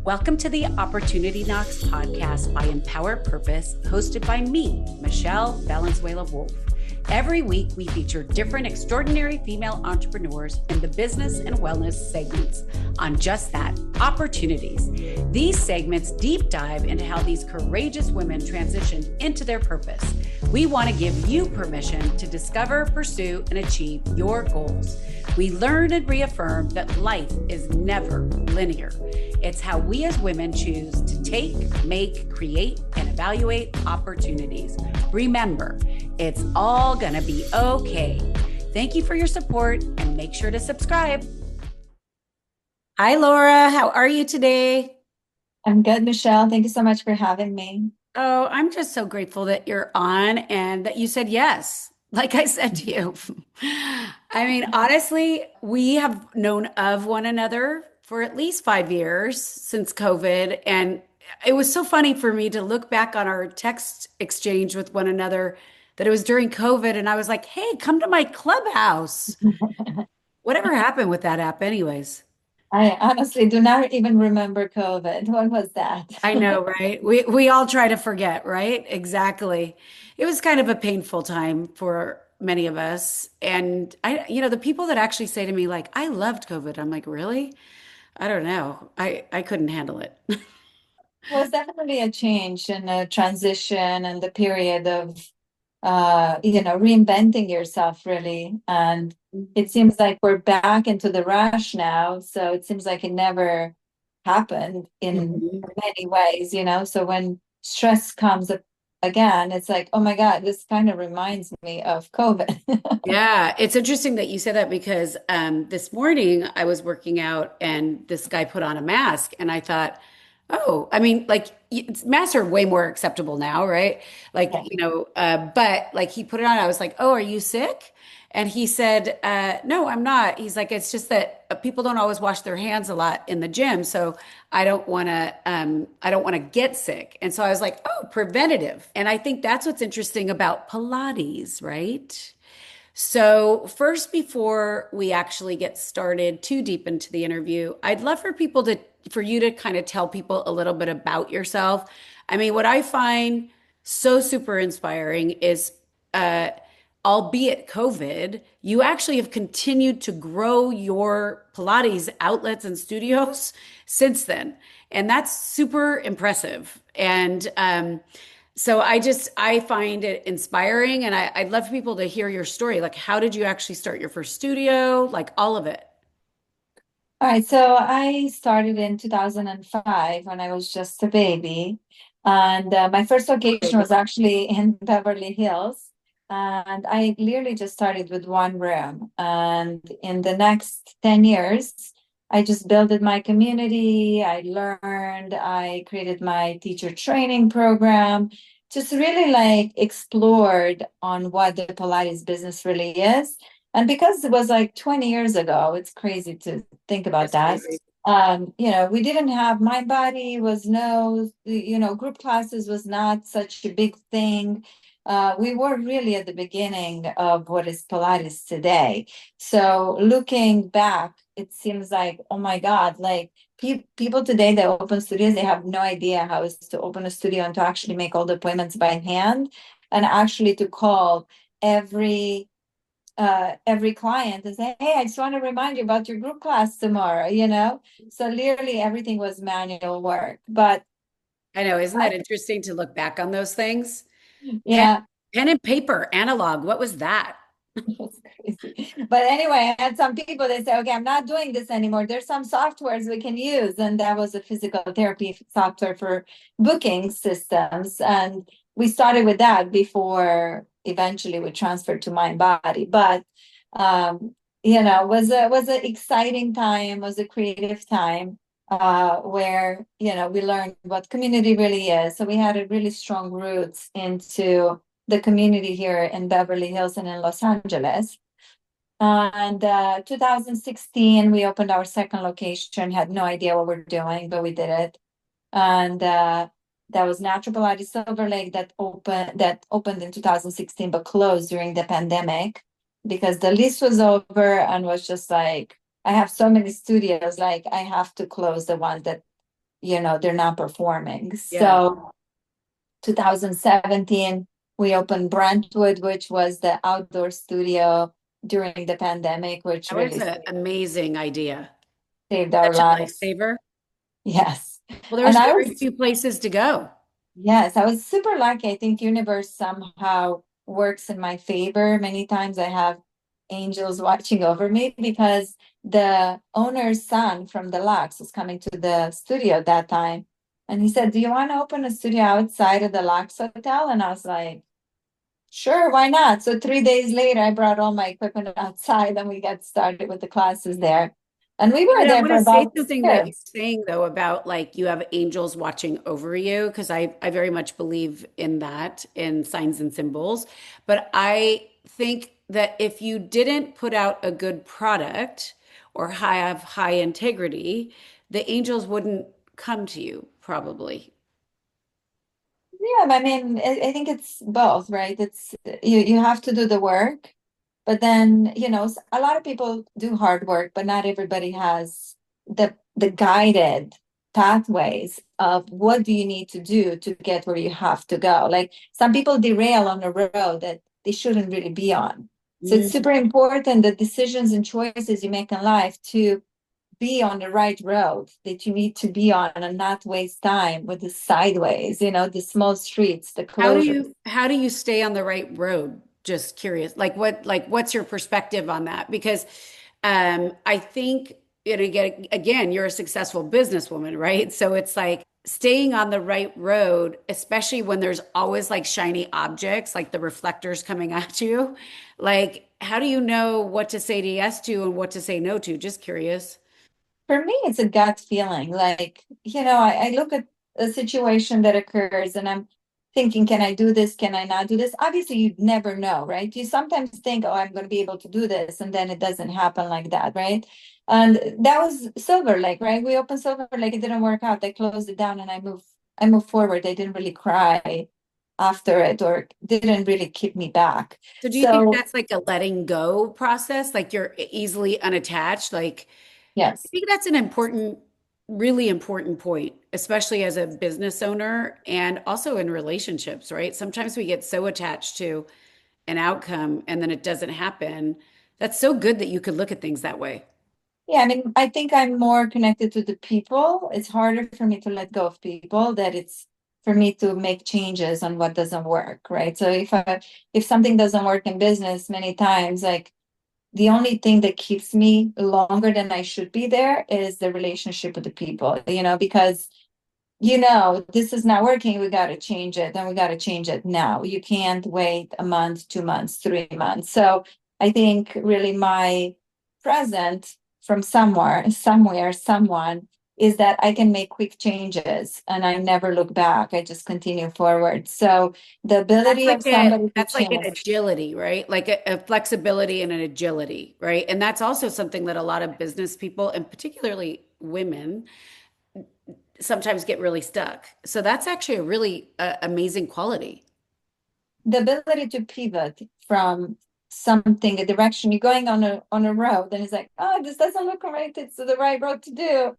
Welcome to the Opportunity Knocks podcast by Empower Purpose, hosted by me, Michelle Valenzuela Wolf. Every week, we feature different extraordinary female entrepreneurs in the business and wellness segments on just that, opportunities. These segments deep dive into how these courageous women transition into their purpose. We want to give you permission to discover, pursue, and achieve your goals. We learn and reaffirm that life is never linear. It's how we as women choose to take, make, create, and evaluate opportunities. Remember, it's all gonna be okay. Thank you for your support and make sure to subscribe. Hi, Laura. How are you today? I'm good, Michelle. Thank you so much for having me. Oh, I'm just so grateful that you're on and that you said yes. Like I said to you. I mean, honestly, we have known of one another for at least 5 years since COVID. And it was so funny for me to look back on our text exchange with one another that it was during COVID. And I was like, hey, come to my clubhouse. Whatever happened with that app, anyways? I honestly do not even remember COVID. When was that? I know, right? We all try to forget, right? Exactly. It was kind of a painful time for many of us. And the people that actually say to me like, "I loved COVID." I'm like, "Really?" I don't know. I couldn't handle it. It was definitely a change and a transition and the period of reinventing yourself really. And it seems like we're back into the rush now. So it seems like it never happened in Mhm. many ways. So when stress comes up again, it's like, oh my God, this kind of reminds me of COVID. Yeah, it's interesting that you said that because this morning I was working out and this guy put on a mask and I thought, oh, I mean, like masks are way more acceptable now, right? Like, but like he put it on, I was like, oh, are you sick? And he said, no, I'm not. He's like, it's just that people don't always wash their hands a lot in the gym, so I don't want to get sick. And so I was like, oh, preventative. And I think that's what's interesting about Pilates, right? So, first, before we actually get started too deep into the interview, I'd love for you to kind of tell people a little bit about yourself. I mean, what I find so super inspiring is, uh, albeit COVID, you actually have continued to grow your Pilates outlets and studios since then. And that's super impressive. And so I find it inspiring and I'd love for people to hear your story. Like, how did you actually start your first studio? Like all of it. All right, so I started in 2005 when I was just a baby. And my first location was actually in Beverly Hills. And I literally just started with one room. And in the next 10 years, I just built my community. I learned, I created my teacher training program, just really like explored on what the Pilates business really is. And because it was like 20 years ago, it's crazy to think about That's that. crazy. We didn't have Mind Body was no, group classes was not such a big thing. We were really at the beginning of what is Pilates today. So looking back, it seems like, oh my God, like people today that open studios, they have no idea how it's to open a studio and to actually make all the appointments by hand and actually to call every client and say, hey, I just want to remind you about your group class tomorrow. So literally everything was manual work. But I know, isn't that interesting to look back on those things? Pen, yeah, pen and paper, analog. What was that? it's crazy. But anyway, I had some people that say, okay, I'm not doing this anymore. There's some softwares we can use. And that was a physical therapy software for booking systems. And we started with that before eventually we transferred to Mind Body. But was an exciting time, was a creative time where we learned what community really is. So we had a really strong roots into the community here in Beverly Hills and in Los Angeles. And 2016, we opened our second location, had no idea what we're doing, but we did it. And that was Natural Pilates Silver Lake that opened in 2016, but closed during the pandemic because the lease was over and was just like, I have so many studios, like I have to close the ones that they're not performing. Yeah. So 2017, we opened Brentwood, which was the outdoor studio during the pandemic, which That was really an amazing idea. saved our Such a lives. lifesaver. Yes. Well, And there's very few places to go. yes, I was super lucky. I think universe somehow works in my favor. Many times I have angels watching over me because the owner's son from the Lux was coming to the studio at that time. And he said, "Do you want to open a studio outside of the Lux Hotel?" And I was like, "Sure, why not?" So 3 days later, I brought all my equipment outside and we got started with the classes there. And we were But I there want for to say about something that you're years. saying though about like you have angels watching over you because I very much believe in that in signs and symbols. But I think that if you didn't put out a good product or have high integrity, the angels wouldn't come to you probably. Yeah, I mean, I think it's both, right? It's you have to do the work, but then, a lot of people do hard work, but not everybody has the guided pathways of what do you need to do to get where you have to go. Like some people derail on a road that they shouldn't really be on. So it's Mm. super important the decisions and choices you make in life to be on the right road that you need to be on and not waste time with the sideways, the small streets, the closures. How do you stay on the right road? Just curious. What's your perspective on that? Because I think it again, you're a successful businesswoman, right? So it's like staying on the right road, especially when there's always like shiny objects, like the reflectors coming at you. Like, how do you know what to say to yes to and what to say no to? Just curious. For me, it's a gut feeling. Like, I look at a situation that occurs and I'm thinking, can I do this? Can I not do this? Obviously, you'd never know, right? You sometimes think, oh, I'm going to be able to do this. And then it doesn't happen like that, right? And that was Silver Lake, right? We opened Silver Lake. It didn't work out. They closed it down and I moved forward. They didn't really cry after it or didn't really keep me back. So do you think So, that's like a letting go process? Like you're easily unattached? Like I yes. think that's an important, really important point, especially as a business owner and also in relationships, right? Sometimes we get so attached to an outcome and then it doesn't happen. That's so good that you could look at things that way. Yeah, I mean, I think I'm more connected to the people. It's harder for me to let go of people that it's for me to make changes on what doesn't work, right? So if something doesn't work in business many times, like the only thing that keeps me longer than I should be there is the relationship with the people, because this is not working, we got to change it, and we got to change it now. You can't wait a month, 2 months, 3 months. So I think really my present from somewhere, someone is that I can make quick changes and I never look back. I just continue forward. So the ability of somebody to That's like an change. agility, right? Like a flexibility and an agility, right? And that's also something that a lot of business people and particularly women sometimes get really stuck. So that's actually a really amazing quality. The ability to pivot from something, a direction you're going on a road, and it's like, oh, this doesn't look right. It's the right road to do,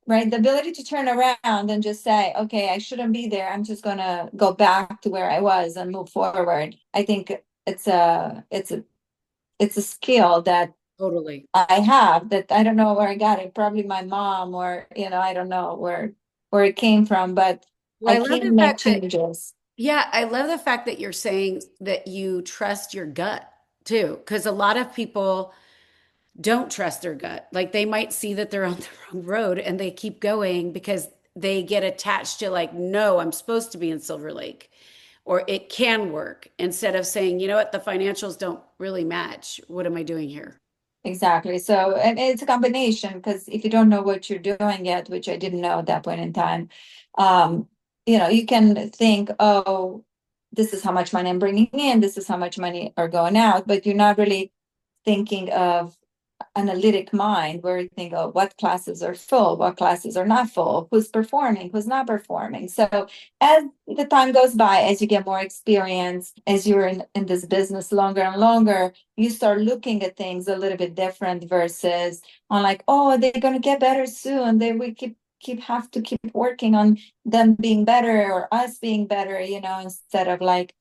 right? The ability to turn around and just say, okay, I shouldn't be there. I'm just gonna go back to where I was and move forward. I think it's a skill that Totally. I have that I don't know where I got it. Probably my mom, or I don't know where it came from, but Well, I I love the can make fact that changes. yeah, I love the fact that you're saying that you trust your gut too, because a lot of people don't trust their gut. Like they might see that they're on the wrong road and they keep going because they get attached to like, no, I'm supposed to be in Silver Lake or it can work instead of saying, you know what, the financials don't really match. What am I doing here? Exactly. So, and it's a combination because if you don't know what you're doing yet, which I didn't know at that point in time, um, you can think, oh, this is how much money I'm bringing in, this is how much money are going out, but you're not really thinking of analytic mind where you think, oh, what classes are full, what classes are not full, who's performing, who's not performing. So as the time goes by, as you get more experience, as you're in this business longer and longer, you start looking at things a little bit different versus on like, oh, they're gonna get better soon. They we keep have to keep working on them being better or us being better, instead of like,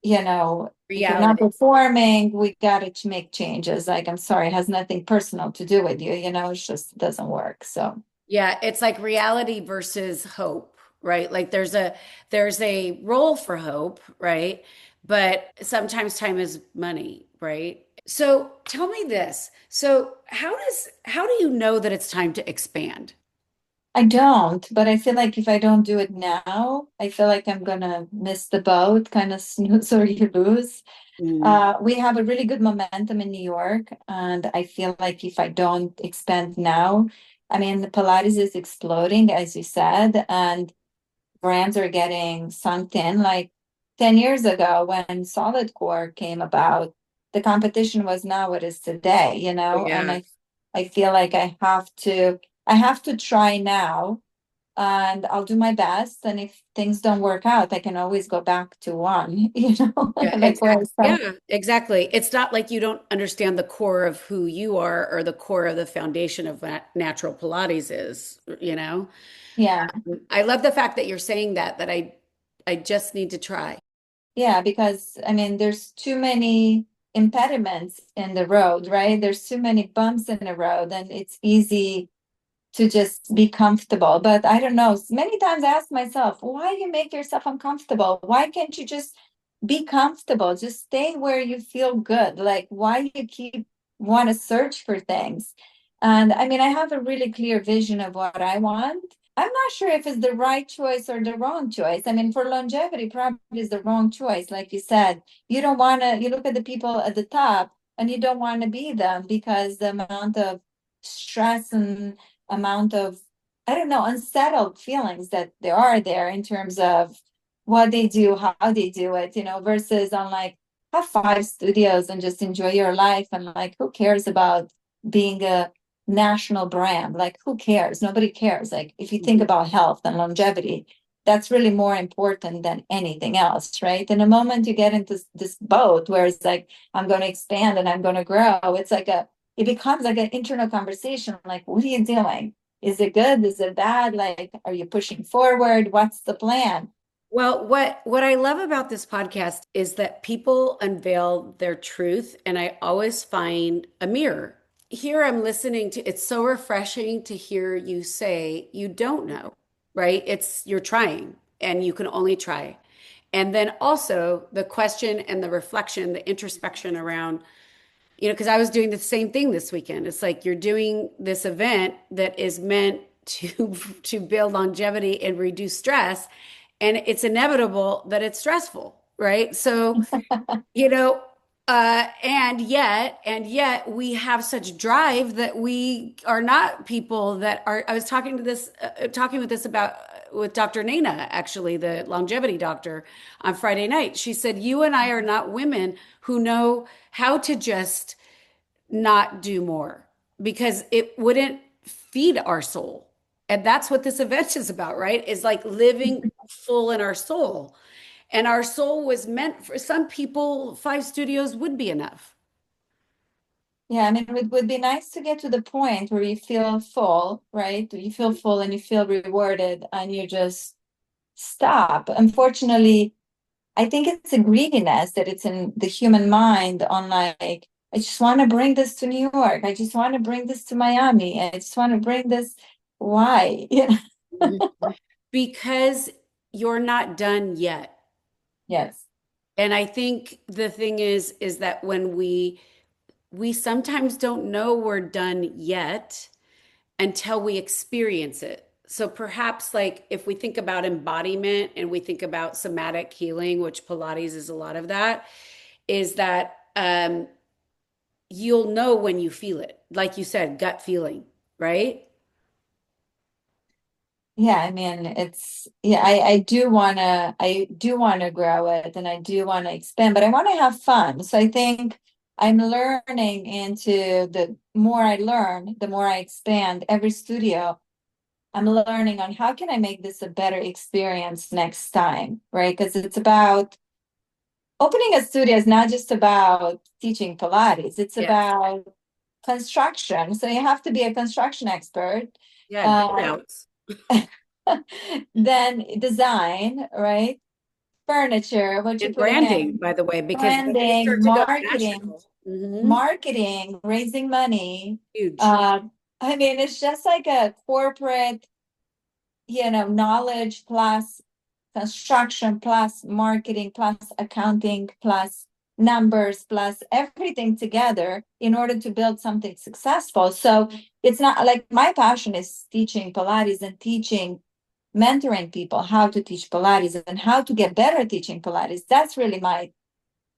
if you're not Reality. performing, we got to make changes. Like, I'm sorry, it has nothing personal to do with you, it's just it doesn't work. So Yeah, it's like reality versus hope, right? Like there's a role for hope, right? But sometimes time is money, right? So tell me this. So how do you know that it's time to expand? I don't, but I feel like if I don't do it now, I feel like I'm gonna miss the boat, kind of snooze or you lose. Mm, We have a really good momentum in New York, and I feel like if I don't expand now, I mean, the Pilates is exploding, as you said, and brands are getting sunk in. Like 10 years ago, when solid core came about, the competition was not what it is today, oh and yeah. I feel like I have to try now, and I'll do my best. And if things don't work out, I can always go back to one, Yeah, like where I exactly. started. Yeah, exactly. It's not like you don't understand the core of who you are or the core of the foundation of what natural Pilates is, you know? Yeah. I love the fact that you're saying that I just need to try. Yeah, because I mean, there's too many impediments in the road, right? There's too many bumps in the road, and it's easy to just be comfortable. But I don't know. Many times I ask myself, why you make yourself uncomfortable? Why can't you just be comfortable? Just stay where you feel good. Like, why you keep want to search for things? And I mean, I have a really clear vision of what I want. I'm not sure if it's the right choice or the wrong choice. I mean, for longevity, probably is the wrong choice. Like you said, you don't want to, you look at the people at the top and you don't want to be them because the amount of stress and amount of, I don't know, unsettled feelings that there are there in terms of what they do, how they do it, versus on like have 5 studios and just enjoy your life. And like, who cares about being a national brand? Like, who cares? Nobody cares. Like, if you think Mhm. about health and longevity, that's really more important than anything else, right? And the moment you get into this boat where it's like, I'm going to expand and I'm going to grow, it becomes like an internal conversation. Like, what are you doing? Is it good? Is it bad? Like, are you pushing forward? What's the plan? Well, what I love about this podcast is that people unveil their truth, and I always find a mirror. Here I'm listening to, it's so refreshing to hear you say you don't know, right? It's you're trying and you can only try. And then also the question and the reflection, the introspection around, because I was doing the same thing this weekend. It's like you're doing this event that is meant to to build longevity and reduce stress, and it's inevitable that it's stressful, right? So, you know, and yet we have such drive that we are not people that are. I was talking with this about with Dr. Nana, actually, the longevity doctor, on Friday night. She said, "You and I are not women who know how to just not do more because it wouldn't feed our soul." And that's what this event is about, right? Is like living full in our soul. And our soul was meant for some people, 5 studios would be enough. Yeah, I mean, it would be nice to get to the point where you feel full, right? You feel full and you feel rewarded and you just stop. Unfortunately, I think it's a greediness that it's in the human mind on like, I just want to bring this to New York. I just want to bring this to Miami. I just want to bring this. Why? Mhm. Because you're not done yet. Yes. And I think the thing is that when we sometimes don't know we're done yet until we experience it. So perhaps like if we think about embodiment and we think about somatic healing, which Pilates is a lot of that, is that you'll know when you feel it. Like you said, gut feeling, right? Yeah, I mean, yeah, I do wanna grow it and I do want to expand, but I want to have fun. So I think I'm learning into the more I learn, the more I expand every studio. I'm learning on how can I make this a better experience next time, right? Because it's about opening a studio is not just about teaching Pilates, it's Yes. about construction. So you have to be a construction expert. Yeah, build Uh, outs. then design, right? Furniture, what you're And putting branding, in, by the way, because when you branding, start to go marketing, national, mhm, marketing, raising money. huge. Uh, I mean, it's just like a corporate, knowledge plus construction plus marketing plus accounting plus numbers plus everything together in order to build something successful. So it's not like my passion is teaching Pilates and teaching, mentoring people how to teach Pilates and how to get better at teaching Pilates. That's really my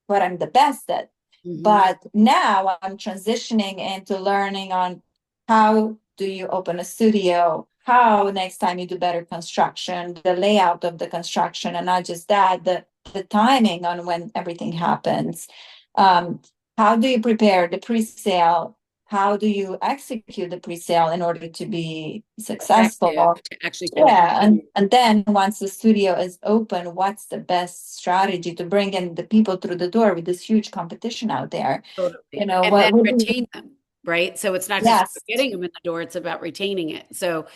what I'm the best at. Mhm. But now I'm transitioning into learning on how do you open a studio, how next time you do better construction, the layout of the construction, and not just that, the timing on when everything happens. Um, how do you prepare the pre-sale? How do you execute the pre-sale in order to be Effective successful? to actually Yeah, continue. and then once the studio is open, what's the best strategy to bring in the people through the door with this huge competition out there? Totally. And What then would be, retain them, right? So it's not just yes, about getting them in the door, it's about retaining it. So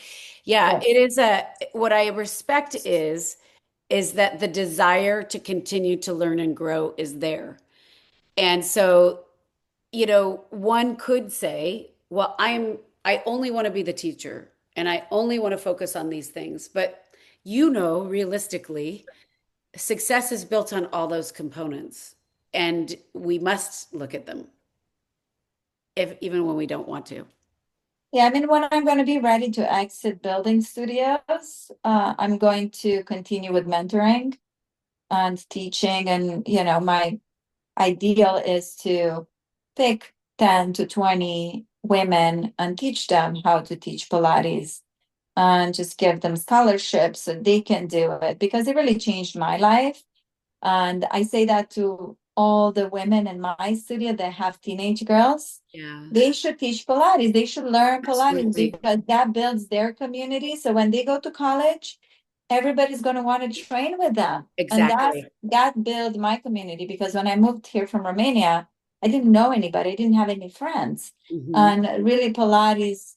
yeah, yes. it is what I respect is that the desire to continue to learn and grow is there. And so, one could say, well, I only want to be the teacher and I only want to focus on these things. But realistically, success is built on all those components, and we must look at them if even when we don't want to. Yeah, I mean, when I'm going to be ready to exit building studios, I'm going to continue with mentoring and teaching. And, my ideal is to pick 10 to 20 women and teach them how to teach Pilates and just give them scholarships so they can do it because it really changed my life. And I say that to all the women in my studio that have teenage girls. Yeah, They should teach Pilates. They should learn Pilates absolutely. because that builds their community. So when they go to college, everybody's going to want to train with them. And Exactly. that built my community because when I moved here from Romania, I didn't know anybody. I didn't have any friends. Hmm. And really Pilates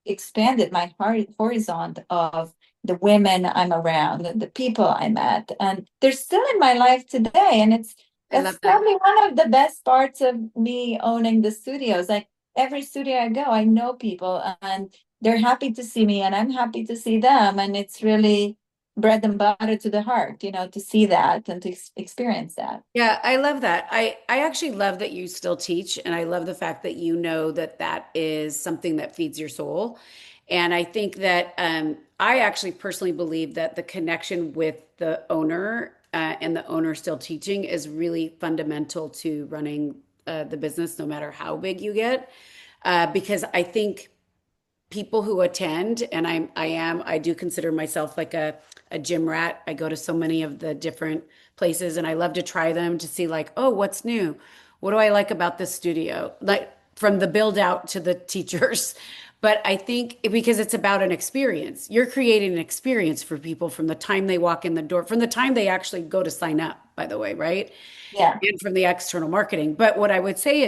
expanded my horizon of the women I'm around, the people I met, and they're still in my life today. And I that's love that. probably one of the best parts of me owning the studios. Like every studio I go, I know people and they're happy to see me and I'm happy to see them. And it's really bread and butter to the heart, to see that and to experience that. Yeah, I love that. I actually love that you still teach, and I love the fact that you know that that is something that feeds your soul. And I think that I actually personally believe that the connection with the owner and the owner still teaching is really fundamental to running the business, no matter how big you get. Because I think people who attend, and I do consider myself like a gym rat. I go to so many of the different places and I love to try them to see like, oh, what's new? What do I like about this studio? Like from the build out to the teachers. But I think because it's about an experience, you're creating an experience for people from the time they walk in the door, from the time they actually go to sign up, by the way, right? Yeah. And from the external marketing. But what I would say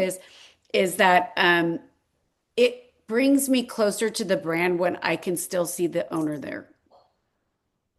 is that it brings me closer to the brand when I can still see the owner there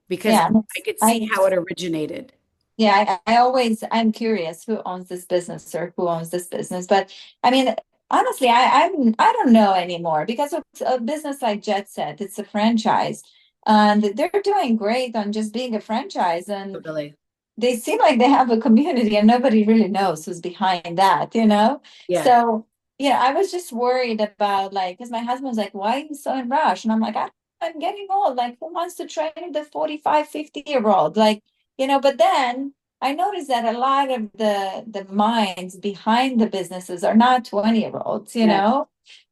because Yeah. I could see I how it originated. Yeah, I'm curious who owns this business or who owns this business. But I mean, honestly, I don't know anymore because of a business like Jet Set, it's a franchise. And they're doing great on just being a franchise. And Totally. they seem like they have a community and nobody really knows who's behind that? Yeah. So, I was just worried about like, because my husband's like, why are you so in rush? And I'm like, I'm getting old. Like, who wants to train the 45, 50-year old? Like, but then I noticed that a lot of the minds behind the businesses are not 20-year-olds, Yeah.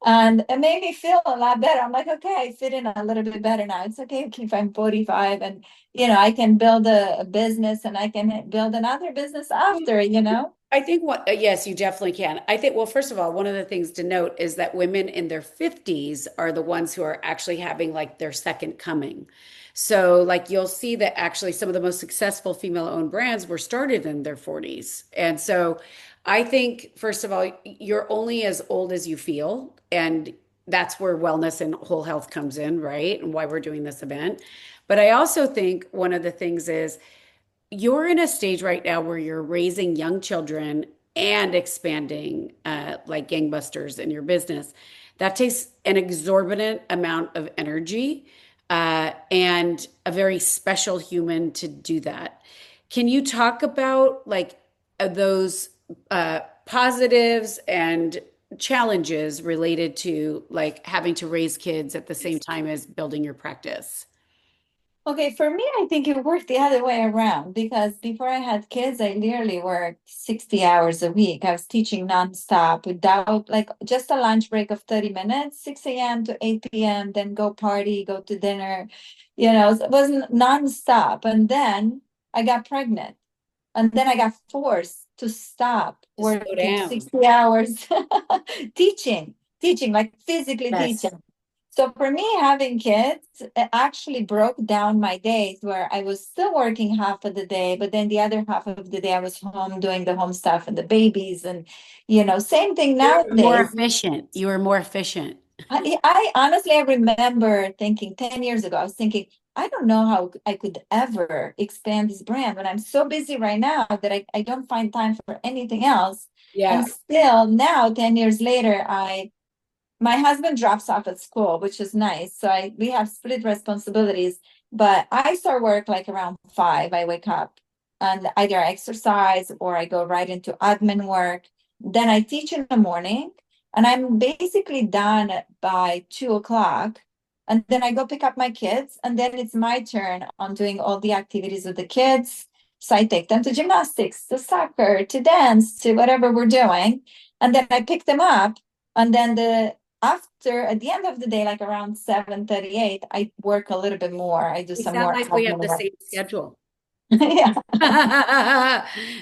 and it made me feel a lot better. I'm like, okay, I fit in a little bit better now. It's okay if I'm 45 and I can build a business and I can build another business after. I think yes, you definitely can. I think, well, first of all, one of the things to note is that women in their 50s are the ones who are actually having like their second coming. So, like, you'll see that actually some of the most successful female-owned brands were started in their 40s. And so, I think, first of all, you're only as old as you feel. And that's where wellness and whole health comes in, right? And why we're doing this event. But I also think one of the things is you're in a stage right now where you're raising young children and expanding like gangbusters in your business. That takes an exorbitant amount of energy and a very special human to do that. Can you talk about like those positives and challenges related to like having to raise kids at the same time as building your practice? Okay, for me, I think it worked the other way around because before I had kids, I literally worked 60 hours a week. I was teaching nonstop without like just a lunch break of 30 minutes, 6 a.m. to 8 p.m., then go party, go to dinner. So it wasn't nonstop. And then I got pregnant. And then I got forced to stop To slow working down. 60 hours teaching, like physically Yes. teaching. So for me, having kids it actually broke down my days where I was still working half of the day, but then the other half of the day I was home doing the home stuff and the babies and same thing You're more nowadays. efficient. You were more efficient. I honestly I remember thinking 10 years ago, I was thinking, I don't know how I could ever expand this brand when I'm so busy right now that I don't find time for anything else. Yeah, And still now, 10 years later, my husband drops off at school, which is nice. So we have split responsibilities, but I start work like around 5. I wake up and either I exercise or I go right into admin work. Then I teach in the morning and I'm basically done by 2 o'clock. And then I go pick up my kids, and then it's my turn on doing all the activities with the kids. So I take them to gymnastics, to soccer, to dance, to whatever we're doing. And then I pick them up. And then after at the end of the day, like around 7:38, I work a little bit more. I do we some sound more like we have admin the work. same schedule. Yeah.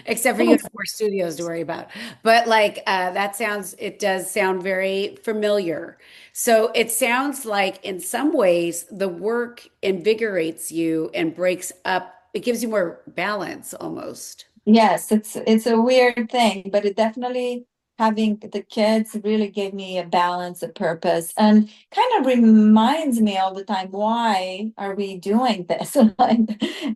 Except for you have more studios to worry about. But like it does sound very familiar. So it sounds like in some ways the work invigorates you and breaks up, it gives you more balance almost. Yes, it's a weird thing, but it definitely having the kids really gave me a balance, a purpose, and kind of reminds me all the time, why are we doing this? Like,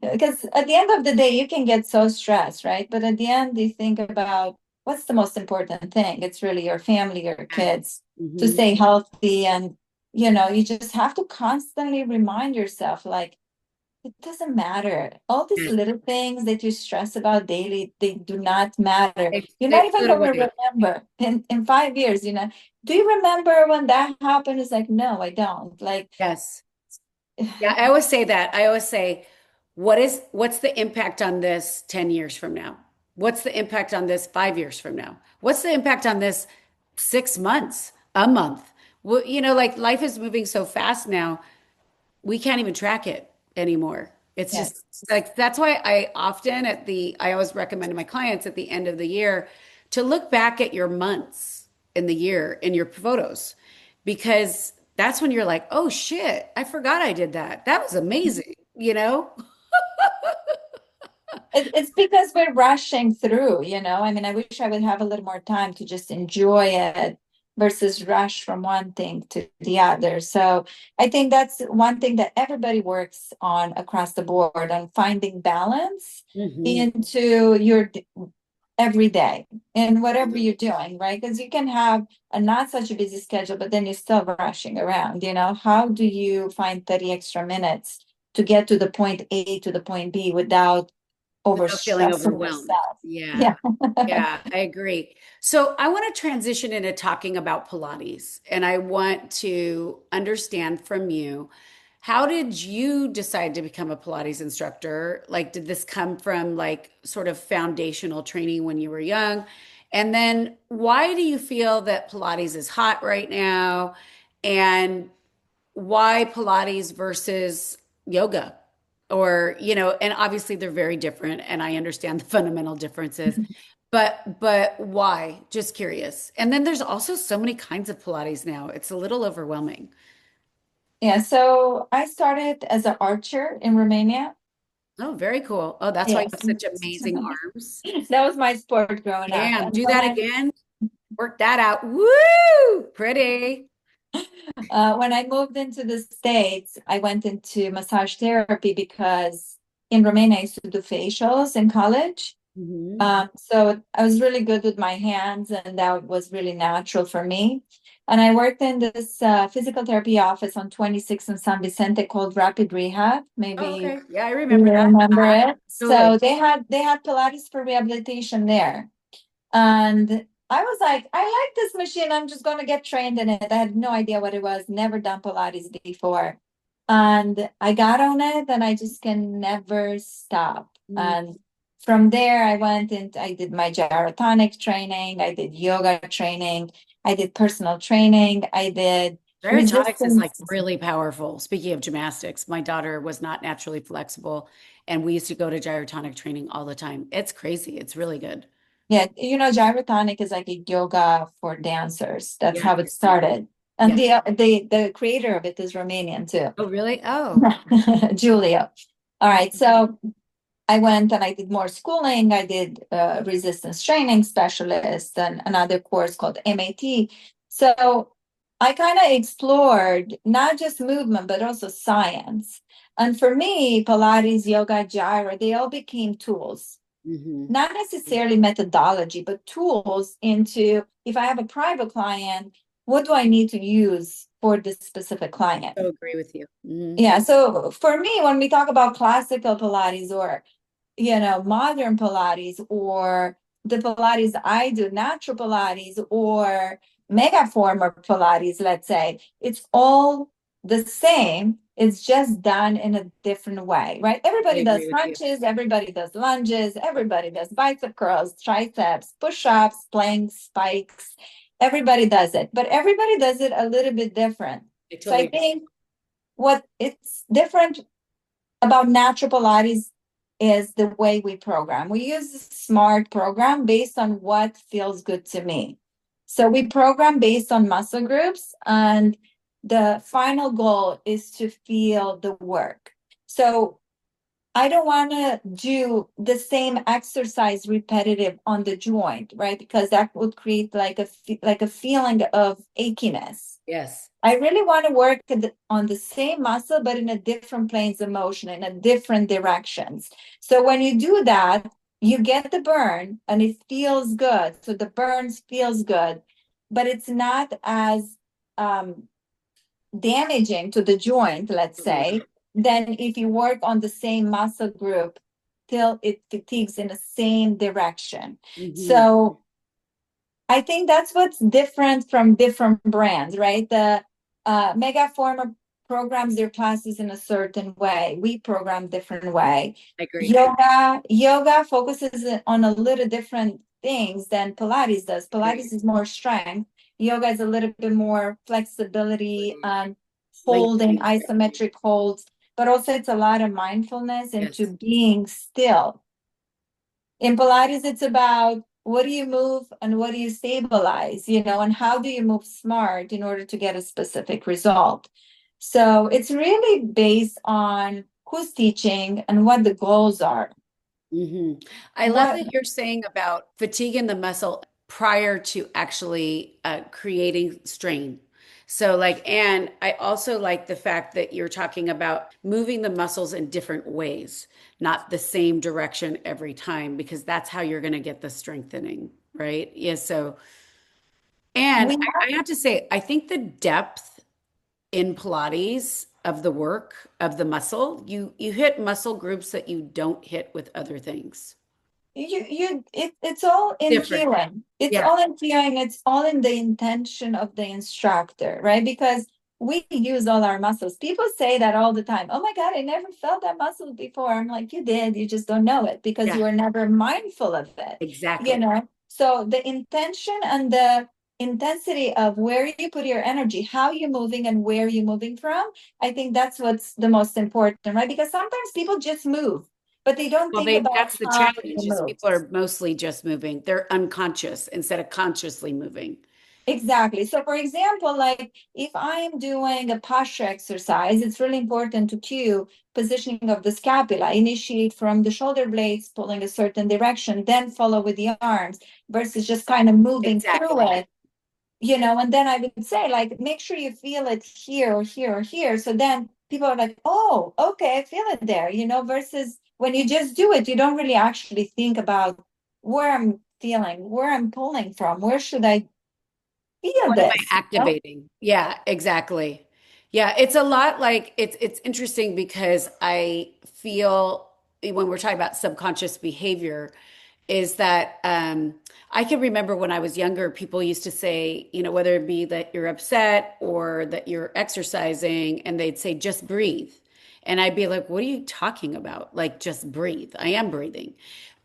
because at the end of the day, you can get so stressed, right? But at the end, you think about what's the most important thing? It's really your family, your kids, to Mhm. stay healthy, and you just have to constantly remind yourself, like it doesn't matter. All these Yeah. little things that you stress about daily, they do not matter. You're They not even float going to away. remember in 5 years, do you remember when that happened? It's like, no, I don't. Like, Yes. Yeah, I always say that. I always say, what's the impact on this 10 years from now? What's the impact on this 5 years from now? What's the impact on this 6 months, a month? Well, like life is moving so fast now, we can't even track it anymore. It's just yes. like that's why I always recommend to my clients at the end of the year to look back at your months in the year in your photos because that's when you're like, oh shit, I forgot I did that. That was amazing, you know? It's because we're rushing through. I mean, I wish I would have a little more time to just enjoy it versus rush from one thing to the other. So I think that's one thing that everybody works on across the board on finding balance Mhm. into your every day in whatever you're doing, right? Because you can have a not such a busy schedule, but then you're still rushing around. How do you find 30 extra minutes to get to the point A to the point B without Without feeling overstressing overwhelmed. yourself? Yeah. Yeah. Yeah, I agree. So I want to transition into talking about Pilates, and I want to understand from you, how did you decide to become a Pilates instructor? Like, did this come from like sort of foundational training when you were young? And then why do you feel that Pilates is hot right now? And why Pilates versus yoga? Or, and obviously they're very different, and I understand the fundamental differences. But why? Just curious. And then there's also so many kinds of Pilates now. It's a little overwhelming. Yeah. So I started as an archer in Romania. Oh, very cool. Oh, that's why you Yes. have such amazing arms. That was my sport growing up. Damn, And do that then again. Work that out. Woo! Pretty. When I moved into the States, I went into massage therapy because in Romania I used to do facials in college. Hmm. So I was really good with my hands, and that was really natural for me. And I worked in this physical therapy office on 26 in San Vicente called Rapid Rehab. Oh, Maybe okay. Yeah, I you remember that. remember Uh-huh. it. Totally. So they had Pilates for rehabilitation there. And I was like, I like this machine. I'm just going to get trained in it. I had no idea what it was, never done Pilates before. And I got on it and I just can never stop. Mm. And from there, I went and I did my gyrotonic training, I did yoga training, I did personal training, I did Gyrotonics is like resistance. really powerful. Speaking of gymnastics, my daughter was not naturally flexible, and we used to go to gyrotonic training all the time. It's crazy. It's really good. Yeah, gyrotonic is like a yoga for dancers. That's Yes. how it started. And Yes. the creator of it is Romanian too. Oh, really? Oh, Julio. All right. So I went and I did more schooling. I did resistance training specialist and another course called MAT. So I kind of explored not just movement, but also science. And for me, Pilates, yoga, gyro, they all became tools, hmm. not necessarily methodology, but tools into if I have a private client, what do I need to use for this specific client? So agree with you. Hmm. Yeah, so for me, when we talk about classical Pilates or modern Pilates or the Pilates I do, natural Pilates or mega former Pilates, let's say, it's all the same. It's just done in a different way, right? I Everybody agree does with you. crunches, everybody does lunges, everybody does bicep curls, triceps, push-ups, planks, spikes. Everybody does it, but everybody does it a little bit different. I So I totally think what it's different about natural Pilates is the way we program. We use a smart program based on what feels good to me. So we program based on muscle groups, and the final goal is to feel the work. So I don't want to do the same exercise repetitive on the joint, right? Because that would create like a feeling of achiness. Yes. I really want to work on the same muscle, but in a different planes of motion, in a different directions. So when you do that, you get the burn and it feels good. So the burns feels good, but it's not as um, damaging to the joint, let's Totally. say, than if you work on the same muscle group till it fatigues in the same direction. Hmm. So I think that's what's different from different brands, right? The Mega Former programs their classes in a certain way. We program different way. I agree. Yoga focuses on a little different things than Pilates does. Agree. Pilates is more strength. Yoga is a little bit more flexibility and holding, Lengthening. isometric holds, but also it's a lot of mindfulness into Yes. being still. In Pilates, it's about what do you move and what do you stabilize, and how do you move smart in order to get a specific result. So it's really based on who's teaching and what the goals are. Hmm. I love What that you're saying about fatigue in the muscle prior to actually creating strain. So, like, and I also like the fact that you're talking about moving the muscles in different ways, not the same direction every time, because that's how you're going to get the strengthening, right? Yeah. So, and we I have to say, I think the depth in Pilates of the work of the muscle, you hit muscle groups that you don't hit with other things. it's all in Different. feeling. It's Yeah. all in feeling. It's all in the intention of the instructor, right? Because we use all our muscles. People say that all the time. Oh my God, I never felt that muscle before. I'm like, you did, you just don't know it because Yeah, you were never mindful of it, exactly. So the intention and the intensity of where you put your energy, how you're moving and where you're moving from, I think that's what's the most important, right? Because sometimes people just move, but they don't Well, think they about that's the how they challenge is move. people are mostly just moving. They're unconscious instead of consciously moving. Exactly. So, for example, like if I'm doing a posture exercise, it's really important to cue positioning of the scapula, initiate from the shoulder blades, pulling a certain direction, then follow with the arms versus just kind of moving through Exactly. it. and then I would say, like, make sure you feel it here or here or here. So then people are like, oh, okay, I feel it there, versus when you just do it, you don't really actually think about where I'm feeling, where I'm pulling from, where should I feel What am I this? activating? Yeah, exactly. Yeah, it's a lot like it's interesting because I feel when we're talking about subconscious behavior is that I can remember when I was younger, people used to say, whether it be that you're upset or that you're exercising, and they'd say, just breathe. And I'd be like, what are you talking about? Like, just breathe. I am breathing.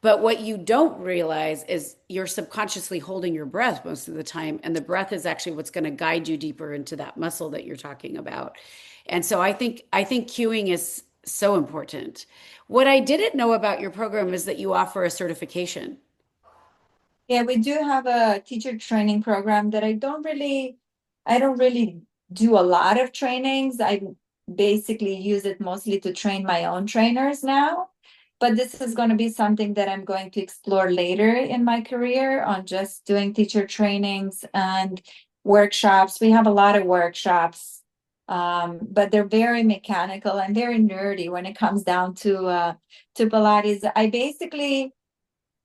But what you don't realize is you're subconsciously holding your breath most of the time. And the breath is actually what's going to guide you deeper into that muscle that you're talking about. And so I think cueing is so important. What I didn't know about your program is that you offer a certification. Yeah, we do have a teacher training program that I don't really do a lot of trainings. I basically use it mostly to train my own trainers now. But this is going to be something that I'm going to explore later in my career on just doing teacher trainings and workshops. We have a lot of workshops, but they're very mechanical and very nerdy when it comes down to Pilates. I basically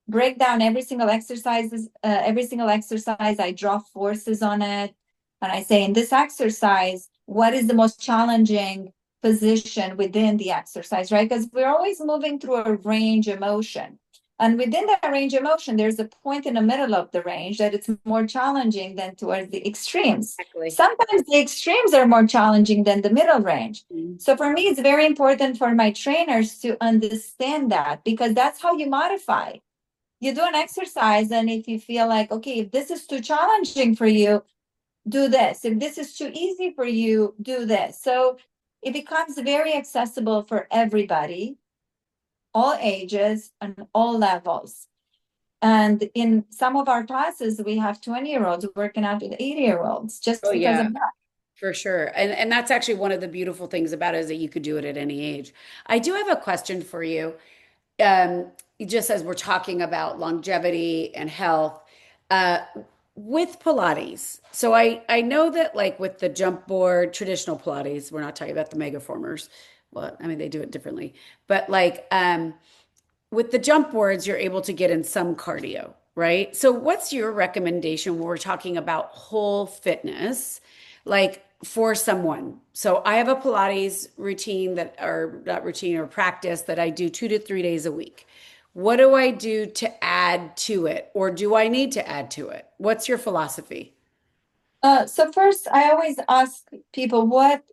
break down every single exercise. I draw forces on it, and I say, in this exercise, what is the most challenging position within the exercise, right? Because we're always moving through a range of motion, and within that range of motion, there's a point in the middle of the range that it's more challenging than towards the extremes. Exactly. Sometimes the extremes are more challenging than the middle range. Mm. So for me, it's very important for my trainers to understand that, because that's how you modify. You do an exercise, and if you feel like, okay, if this is too challenging for you, do this. If this is too easy for you, do this. So it becomes very accessible for everybody, all ages and all levels. And in some of our classes, we have 20-year-olds working out with 80-year-olds just Oh because yeah, of that. for sure. And that's actually one of the beautiful things about it is that you could do it at any age. I do have a question for you. Um, just as we're talking about longevity and health, uh, with Pilates. So I know that like with the jump board, traditional Pilates, we're not talking about the mega formers. Well, I mean they do it differently, but like with the jump boards, you're able to get in some cardio, right? So, what's your recommendation when we're talking about whole fitness, like for someone? So, I have a Pilates routine that, or not routine or practice that I do 2 to 3 days a week. What do I do to add to it, or do I need to add to it? What's your philosophy? So first, I always ask people what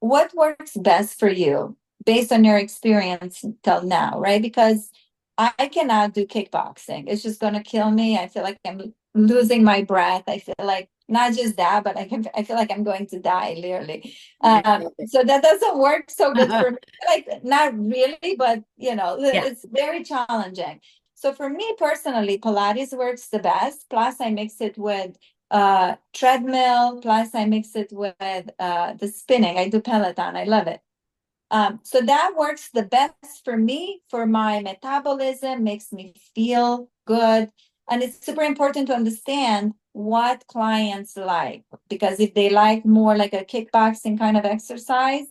works best for you based on your experience till now, right? Because I cannot do kickboxing. It's just gonna kill me. I feel like I'm losing my breath. I feel like not just that, but I feel like I'm going to die, literally. So that doesn't work so good for me. Like, not really, but Yeah. it's very challenging. So for me personally, Pilates works the best. Plus, I mix it with treadmill, plus I mix it with the spinning. I do Peloton. I love it. So that works the best for me, for my metabolism, makes me feel good. And it's super important to understand what clients like, because if they like more like a kickboxing kind of exercise,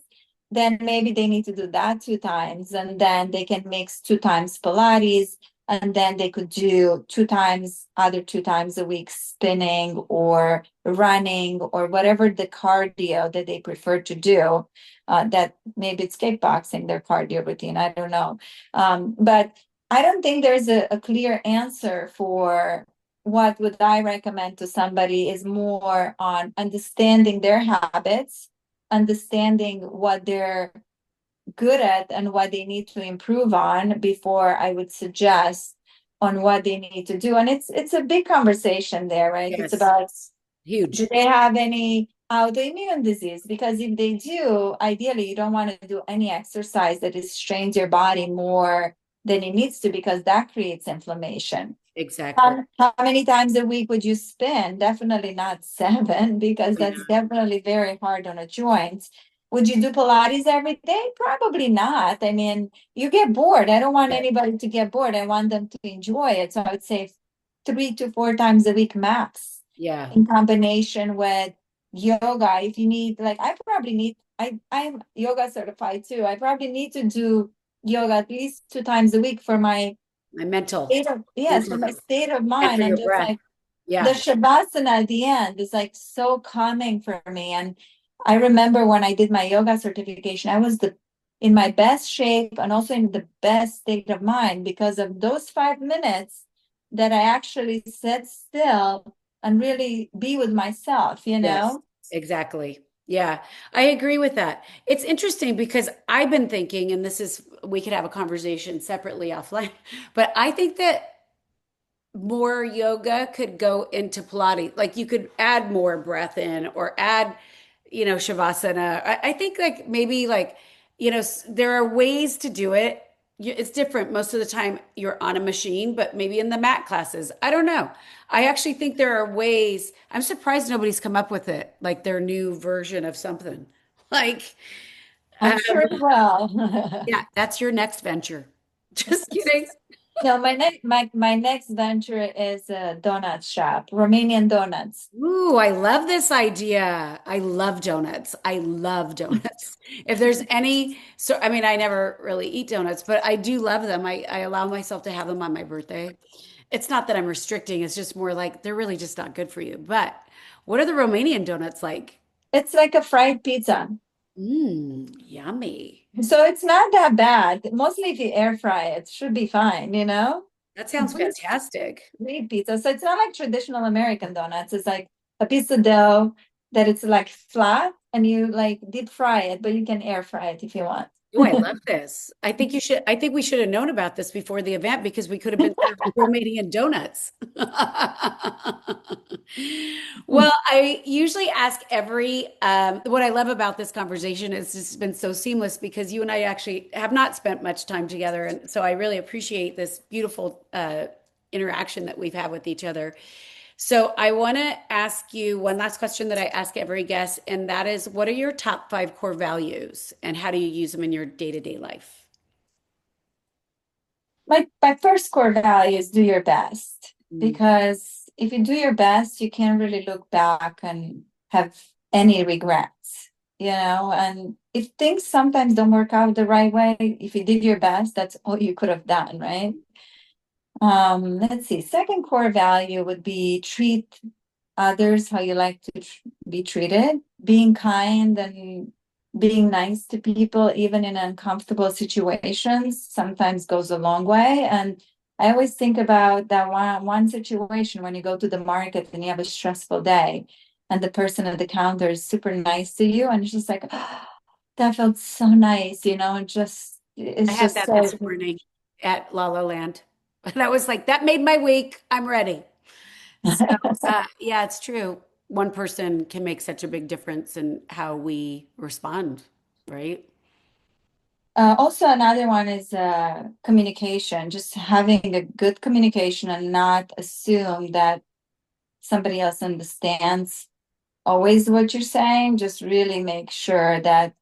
then maybe they need to do that 2 times, and then they can mix 2 times Pilates, and then they could do 2 times a week spinning or running or whatever the cardio that they prefer to do. That maybe it's kickboxing, their cardio routine. I don't know. But I don't think there's a clear answer for what would I recommend to somebody. Is more on understanding their habits, understanding what they're good at and what they need to improve on before I would suggest on what they need to do. And it's a big conversation there, right? It's Yes. about, do Huge. they have any autoimmune disease? Because if they do, ideally, you don't want to do any exercise that is strains your body more than it needs to, because that creates inflammation. Exactly. How many times a week would you spin? Definitely not 7, because that's Yeah. definitely very hard on a joint. Would you do Pilates every day? Probably not. I mean, you get bored. I don't want anybody to get bored. I want them to enjoy it. So I would say 3 to 4 times a week max. Yeah. in combination with yoga. If you need, like, I probably need, I'm yoga certified too. I probably need to do yoga at least 2 times a week for my My mental, state of, yes, for mental my health state of and for mind. And your just breath. like the Yeah. shavasana at the end is like so calming for me. And I remember when I did my yoga certification, I was the in my best shape and also in the best state of mind because of those 5 minutes that I actually sit still and really be with myself, you Yes, know? exactly. Yeah, I agree with that. It's interesting because I've been thinking, and this is, we could have a conversation separately offline, but I think that more yoga could go into Pilates. Like you could add more breath in or add, Shavasana. I think like maybe like, there are ways to do it. It's different. Most of the time you're on a machine, but maybe in the mat classes. I don't know. I actually think there are ways. I'm surprised nobody's come up with it, like their new version of something. Like, I'm sure it will. yeah, that's your next venture. Just kidding. No, my next venture is a donut shop, Romanian donuts. Ooh, I love this idea. I love donuts. I love donuts. If there's any, so I mean, I never really eat donuts, but I do love them. I allow myself to have them on my birthday. It's not that I'm restricting, it's just more like they're really just not good for you. But what are the Romanian donuts like? It's like a fried pizza. Yummy. So it's not that bad. Mostly if you air fry it, should be fine, you know? That sounds fantastic. Sweet pizza. So it's not like traditional American donuts. It's like a piece of dough that it's like flat and you like deep fry it, but you can air fry it if you want. Oh, I love this. I think we should have known about this before the event because we could have been serving Romanian donuts. Well, I usually ask what I love about this conversation is it's been so seamless because you and I actually have not spent much time together. And so I really appreciate this beautiful interaction that we've had with each other. So I want to ask you one last question that I ask every guest, and that is, what are your top 5 core values, and how do you use them in your day-to-day life? My first core value is do your best Mm, because if you do your best, you can't really look back and have any regrets, you know? And if things sometimes don't work out the right way, if you did your best, that's all you could have done, right? Let's see. Second core value would be treat others how you like to be treated, being kind and being nice to people, even in uncomfortable situations, sometimes goes a long way. And I always think about that one situation when you go to the market and you have a stressful day, and the person at the counter is super nice to you, and it's just like, "Ah, that felt so nice, you know, and just I it's had just that this so." morning at La La Land. That was like, that made my week. I'm ready. So, yeah, it's true. One person can make such a big difference in how we respond, right? Also, another one is communication, just having a good communication and not assume that somebody else understands always what you're saying. Just really make sure that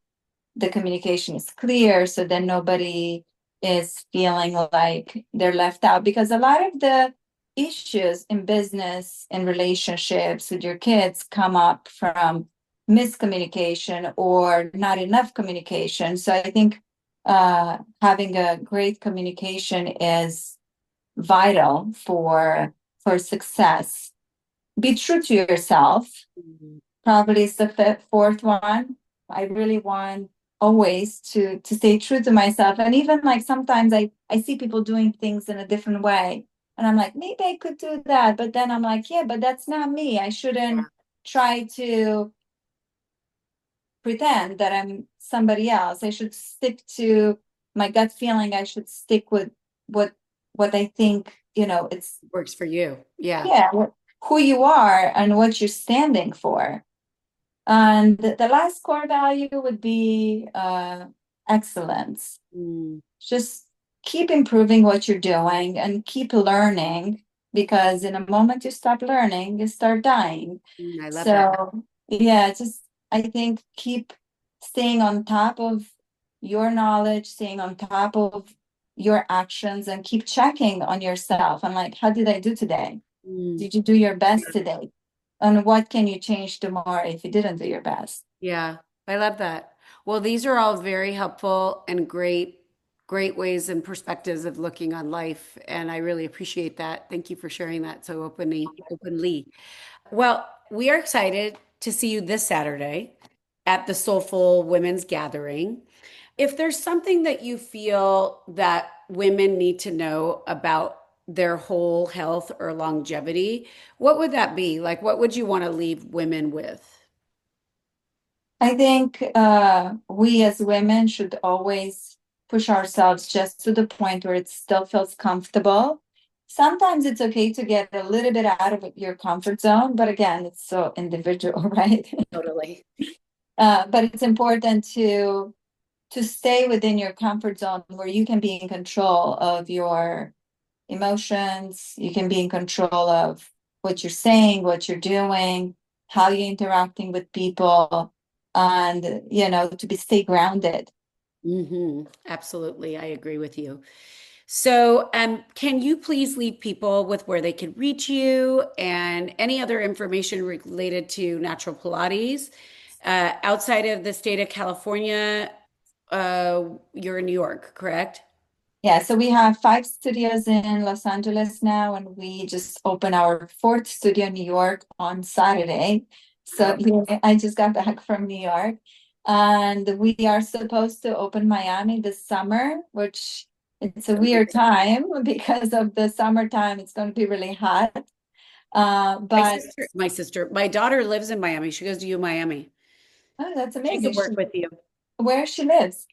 the communication is clear so that nobody is feeling like they're left out. Because a lot of the issues in business and relationships with your kids come up from miscommunication or not enough communication. So I think having a great communication is vital for success. Be true to yourself. Mhm. Probably is the fourth one. I really want always to stay true to myself. And even like sometimes I see people doing things in a different way. And I'm like, maybe I could do that. But then I'm like, yeah, but that's not me. I shouldn't try to pretend that I'm somebody else. I should stick to my gut feeling. I should stick with what what I think, you know, it's Works for you. Yeah. yeah, who you are and what you're standing for. And the last core value would be excellence. Mm, Just keep improving what you're doing and keep learning because in a moment you stop learning, you start dying. I love that. So, yeah, just I think keep staying on top of your knowledge, staying on top of your actions, and keep checking on yourself. I'm like, how did I do today? Mm. Did you do your best today? and what can you change tomorrow if you didn't do your best. Yeah, I love that. Well, these are all very helpful and great ways and perspectives of looking on life, and I really appreciate that. Thank you for sharing that so openly. Well, we are excited to see you this Saturday at the Soulful Women's Gathering. If there's something that you feel that women need to know about their whole health or longevity, what would that be? Like, what would you want to leave women with? I think we as women should always push ourselves just to the point where it still feels comfortable. Sometimes it's okay to get a little bit out of your comfort zone, but again, it's so individual, right? Totally. But it's important to stay within your comfort zone where you can be in control of your emotions, you can be in control of what you're saying, what you're doing, how you're interacting with people, and to be stay grounded. Absolutely. I agree with you. So, can you please leave people with where they can reach you and any other information related to natural Pilates? Outside of the state of California, you're in New York, correct? Yeah, so we have 5 studios in Los Angeles now, and we just opened our fourth studio in New York on Saturday. So Wow. yeah, I just got back from New York, and we are supposed to open Miami this summer, which it's a weird time because of the summertime. It's going to be really hot. But My daughter lives in Miami. She goes to U Miami. oh, that's She amazing. could work with you. Where she lives.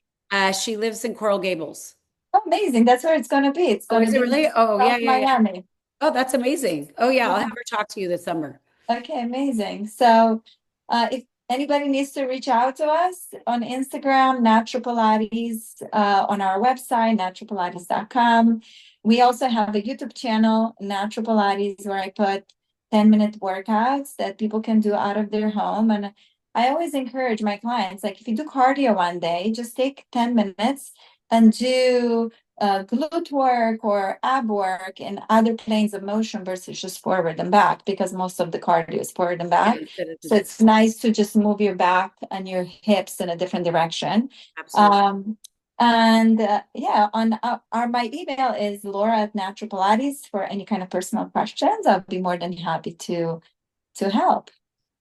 She lives in Coral Gables. Oh, amazing. That's where it's going to be. It's Oh, going to is it be really? Oh, yeah, South yeah, yeah. Miami. Oh, that's amazing. Oh, yeah. I'll Yeah. have her talk to you this summer. Okay, amazing. So, if anybody needs to reach out to us on Instagram, Natural Pilates, on our website, naturalpilates.com. We also have a YouTube channel, Natural Pilates, where I put 10-minute workouts that people can do out of their home. And I always encourage my clients, like if you do cardio one day, just take 10 minutes and do glute work or ab work in other planes of motion versus just forward and back, because most of the cardio is forward and Yeah, back. instead of So just it's nice to just move your back and your hips in a different direction. absolutely. And yeah, on my email is Laura at Natural Pilates for any kind of personal questions. I'll be more than happy to help.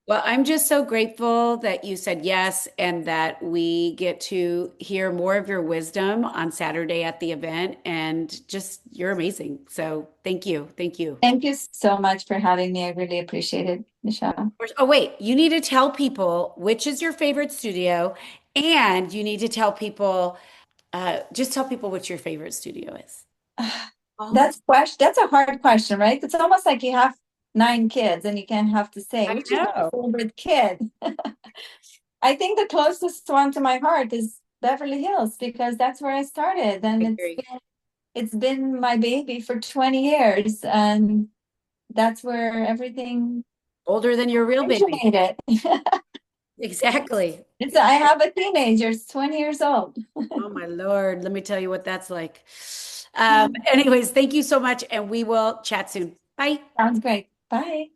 Well, I'm just so grateful that you said yes and that we get to hear more of your wisdom on Saturday at the event. And just, you're amazing. So thank you. Thank you. Thank you so much for having me. I really appreciate it, Michelle. Oh, wait, you need to tell people which is your favorite studio, and you need to tell people, just tell people what your favorite studio is. Oh, That's a hard question, right? It's almost like you have 9 kids and you can't have to say I which is my know. favorite kid. I think the closest one to my heart is Beverly Hills because that's where I started, and I it's agree. been it's been my baby for 20 years, and that's where everything Older than your real baby. originated. Exactly. It's I have a teenager, it's 20 years old. Oh my Lord, let me tell you what that's like. Anyways, thank you so much, and we will chat soon. Bye. Sounds great. Bye.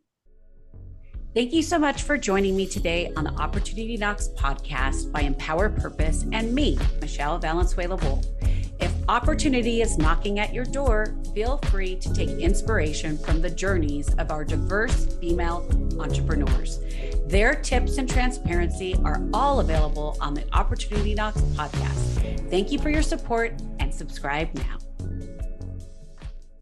Thank you so much for joining me today on the Opportunity Knocks podcast by Empower Purpose and me, Michelle Valenzuela Wolf. If opportunity is knocking at your door, feel free to take inspiration from the journeys of our diverse female entrepreneurs. Their tips and transparency are all available on the Opportunity Knocks podcast. Thank you for your support and subscribe now.